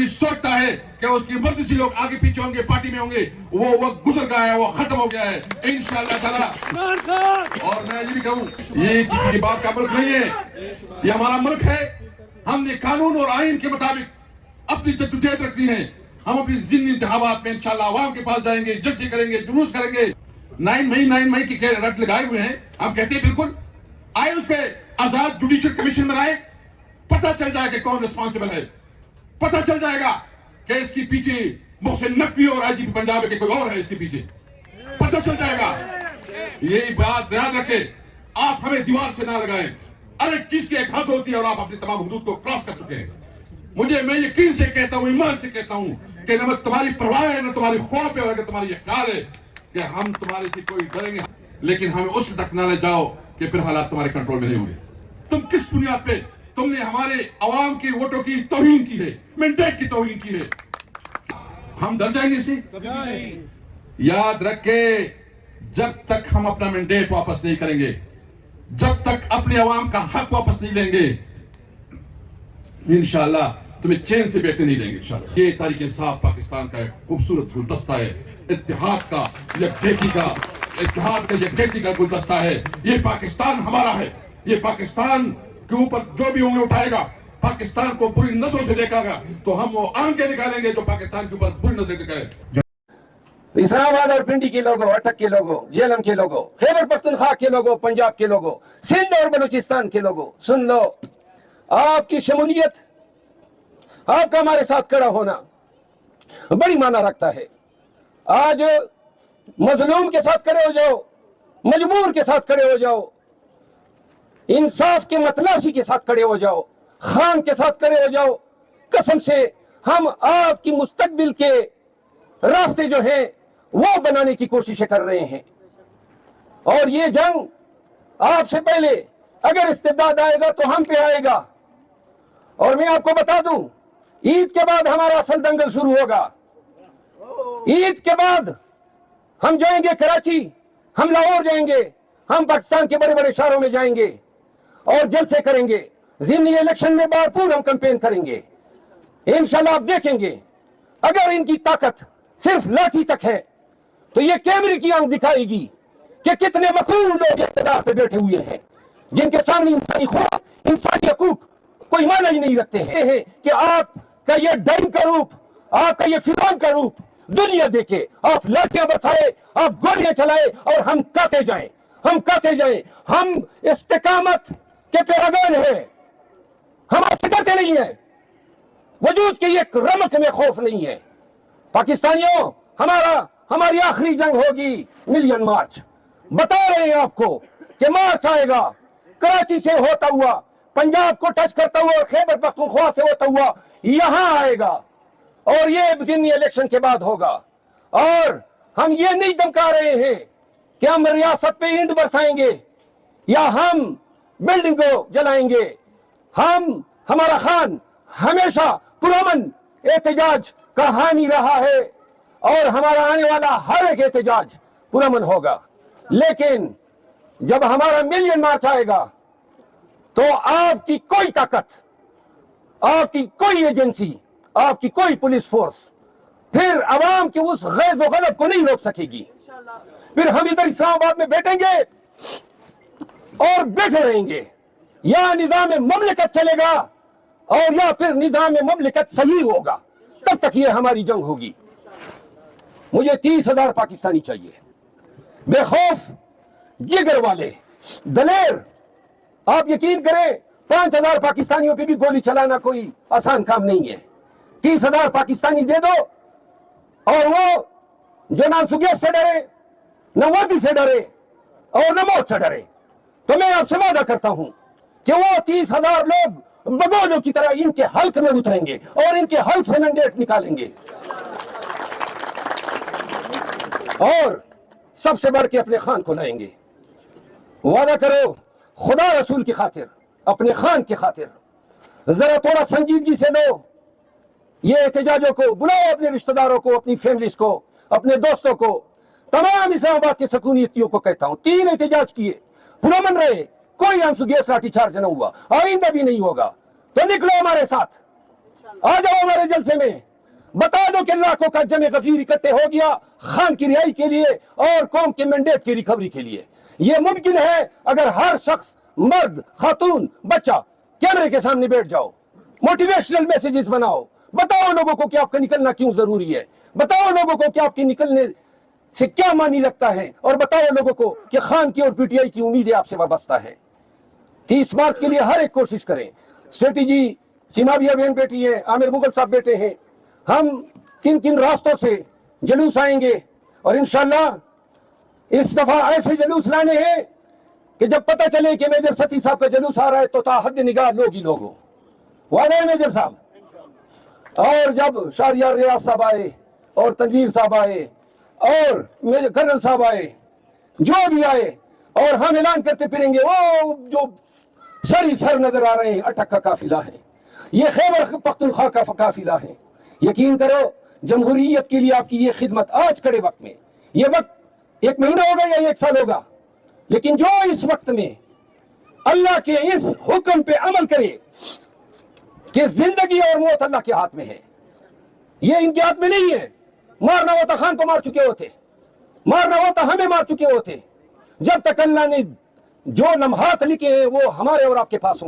सोचता है कि उसकी मर्जी से लोग आगे पीछे होंगे, पार्टी में होंगे, वो वक्त गुजर गया है, वो खत्म हो गया है इंशाअल्लाह ताला। और मैं ये भी कहूँ, ये किसी की बात का मुल्क नहीं है, ये हमारा मुल्क है। हमने कानून और आइन के मुताबिक अपनी जद्दोजहद रखनी है। हम अपनी जिंदगी इंतखाबात में इंशाअल्लाह अवाम के पास जाएंगे, जलसे करेंगे, जुलूस करेंगे। 9 मई की रट लगाए हुए हैं, हम कहते हैं बिल्कुल आए उस पे आजाद जुडिशियल कमीशन बनाए, पता चल जाए कि कौन रिस्पॉन्सिबल है, पता चल जाएगा कि इसके पीछे मोहसिन नकवी और आईजीपी पंजाब के कोई और है, इसके पीछे पता चल जाएगा। यही बात याद रखे, आप हमें दीवार से ना लगाएं। हर एक चीज की एक हद होती है और आप अपनी तमाम हुदूद को क्रॉस कर चुके हैं। मैं यकीन से कहता हूँ, ईमान से कहता हूँ कि न तुम्हारी परवाह है, न तुम्हारी खौफ है, और न तुम्हारी ख्याल है कि हम तुम्हारे से कोई डरेंगे, लेकिन हमें उस तक ना ले जाओ कि फिर हालात तुम्हारे कंट्रोल में नहीं होंगे। तुम किस बुनियाद पे तुमने हमारे अवाम की वोटों की तौहीन की है, मैंडेट की तौहीन की है, हम डर जाएंगे इसे? याद रखे, जब तक हम अपना मैंडेट वापस नहीं करेंगे, जब तक अपने अवाम का हक वापस नहीं लेंगे, इंशाअल्लाह तुम्हें चैन से बैठने नहीं देंगे इंशाअल्लाह। ये तारीख इंसाफ पाकिस्तान का एक खूबसूरत गुलदस्ता है, इत्तेहाद का, यकजहती का गुलदस्ता है। ये पाकिस्तान हमारा है। ये पाकिस्तान के ऊपर जो भी उंगली उठाएगा, पाकिस्तान को बुरी नजरों से देखेगा, तो हम वो आंखें निकालेंगे जो पाकिस्तान के ऊपर बुरी नजर दिखाए। तो इस्लामाबाद और पिंडी के लोगों, अटक के लोगों, जेलम के लोगों, खैबर पख्तूनख्वा के लोगों, पंजाब के लोगों, सिंध और बलूचिस्तान के लोगों, सुन लो, आपकी शमूलियत, आपका हमारे साथ खड़ा होना बड़ी माना रखता है। आज मजलूम के साथ खड़े हो जाओ, मजबूर के साथ खड़े हो जाओ, इंसाफ के मतलाफी के साथ खड़े हो जाओ, खान के साथ खड़े हो जाओ। कसम से हम आपकी मुस्तकबिल के रास्ते जो हैं वो बनाने की कोशिश कर रहे हैं। और ये जंग आपसे पहले अगर इस्तेदाद आएगा तो हम पे आएगा। और मैं आपको बता दूं, ईद के बाद हमारा असल दंगल शुरू होगा। ईद के बाद हम जाएंगे कराची, हम लाहौर जाएंगे, हम पाकिस्तान के बड़े बड़े शहरों में जाएंगे और जलसे करेंगे। ज़िमनी इलेक्शन में भरपूर हम कैंपेन करेंगे इंशाल्लाह। आप देखेंगे, अगर इनकी ताकत सिर्फ लाठी तक है तो ये कैमरे की आंख दिखाएगी कि कितने मखलूक लोग इक़्तिदार पे बैठे हुए हैं, जिनके सामने इंसानी खौफ, इंसानी हकूक कोई माना ही नहीं रखते हैं। कि आपका ये डैम का रूप, आपका ये फिरौन का रूप दुनिया देखे, आप लाठियां बरसाए, आप गोलियां चलाए और हम काते जाएं, हम काते जाएं। हम इस्तिकामत के पैरगान हैं, हम आपसे डरते नहीं है, वजूद की एक रमक में खौफ नहीं है। पाकिस्तानियों, हमारी आखिरी जंग होगी मिलियन मार्च। बता रहे हैं आपको कि मार्च आएगा, कराची से होता हुआ, पंजाब को टच करता हुआ, खैबर पख्तूनख्वा से होता हुआ यहां आएगा। और ये ज़िमनी इलेक्शन के बाद होगा। और हम ये नहीं धमका रहे हैं कि हम रियासत पे ईंट बरसाएंगे या हम बिल्डिंग को जलाएंगे। हमारा खान हमेशा पुरअमन एहतजाज का हामी रहा है और हमारा आने वाला हर एक एहतजाज पुरअमन होगा। लेकिन जब हमारा मिलियन मार्च आएगा तो आपकी कोई ताकत, आपकी कोई एजेंसी, आपकी कोई पुलिस फोर्स फिर अवाम की उस गैज़ व गज़ब को नहीं रोक सकेगी। फिर हम इधर इस्लामाबाद में बैठेंगे और बैठे रहेंगे। या निज़ाम ममलिकत चलेगा और या फिर निज़ाम ममलिकत सही होगा, तब तक ये हमारी जंग होगी। मुझे 30,000 पाकिस्तानी चाहिए, बेखौफ, जिगर वाले, दलेर। आप यकीन करें, 5,000 पाकिस्तानियों पे भी गोली चलाना कोई आसान काम नहीं है। 30,000 पाकिस्तानी दे दो और वो जो ना सुगेश से डरे, न मोदी से डरे और न मौत से डरे, तो मैं आपसे वादा करता हूं कि वो 30,000 लोग बगोलों की तरह इनके हल्क में उतरेंगे और इनके हल्क से मैंडेट निकालेंगे। और सबसे बढ़ के अपने खान को लाएंगे। वादा करो खुदा रसूल की खातिर, अपने खान की खातिर, जरा थोड़ा संजीदगी से लो ये एहतजाजों को। बुलाओ अपने रिश्तेदारों को, अपनी फैमिलीज को, अपने दोस्तों को, तमाम इस्लामाबाद के सकूनियतियों को कहता हूं, 3 एहतजाज किए, पुरअमन रहे, कोई आंसू गैस लाठी चार्ज न हुआ, आइंदा भी नहीं होगा। तो निकलो हमारे साथ, आ जाओ हमारे जलसे में, बता दो कि लाखों का जमे गफीर इकट्ठे हो गया खान की रिहाई के लिए और कौम के मैंडेट की रिकवरी के लिए। ये मुमकिन है अगर हर शख्स, मर्द, खातून, बच्चा कैमरे के सामने बैठ जाओ, मोटिवेशनल मैसेजेस बनाओ, बताओ लोगों को कि आपका निकलना क्यों जरूरी है, बताओ लोगों को कि आपके निकलने से क्या मानी लगता है, और बताओ लोगों को कि खान की और पीटीआई की उम्मीदें आपसे वाबस्ता है। 30 मार्च के लिए हर एक कोशिश करें। स्ट्रेटेजी सीमा भी अबेन बैठी है, आमिर मुगल साहब बैठे हैं, हम किन किन रास्तों से जलूस आएंगे, और इंशाल्लाह इस दफा ऐसे जलूस लाने हैं कि जब पता चले कि मेजर सती साहब का जलूस आ रहा है तो ताहद निगाह लोग ही लोग हो। वादा है मेजर साहब। और जब शाहरियार रियाज साहब आए और तनवीर साहब आए और कर्नल साहब आए, जो भी आए, और हम ऐलान करते फिरेंगे, वो जो सर ही सर नजर आ रहे हैं, अटक का काफिला है, ये खैबर पख्तूनख्वा का काफिला है। यकीन करो जमहूरियत के लिए आपकी ये खिदमत आज कड़े वक्त में, ये वक्त 1 महीना होगा या 1 साल होगा, लेकिन जो इस वक्त में अल्लाह के इस हुक्म पे अमल करे कि जिंदगी और मौत अल्लाह के हाथ में है, ये इनके हाथ में नहीं है। मारना होता खान को मार चुके होते, मारना होता हमें मार चुके होते। जब तक अल्लाह ने जो लम्हात लिखे हैं वो हमारे और आपके पास होंगे।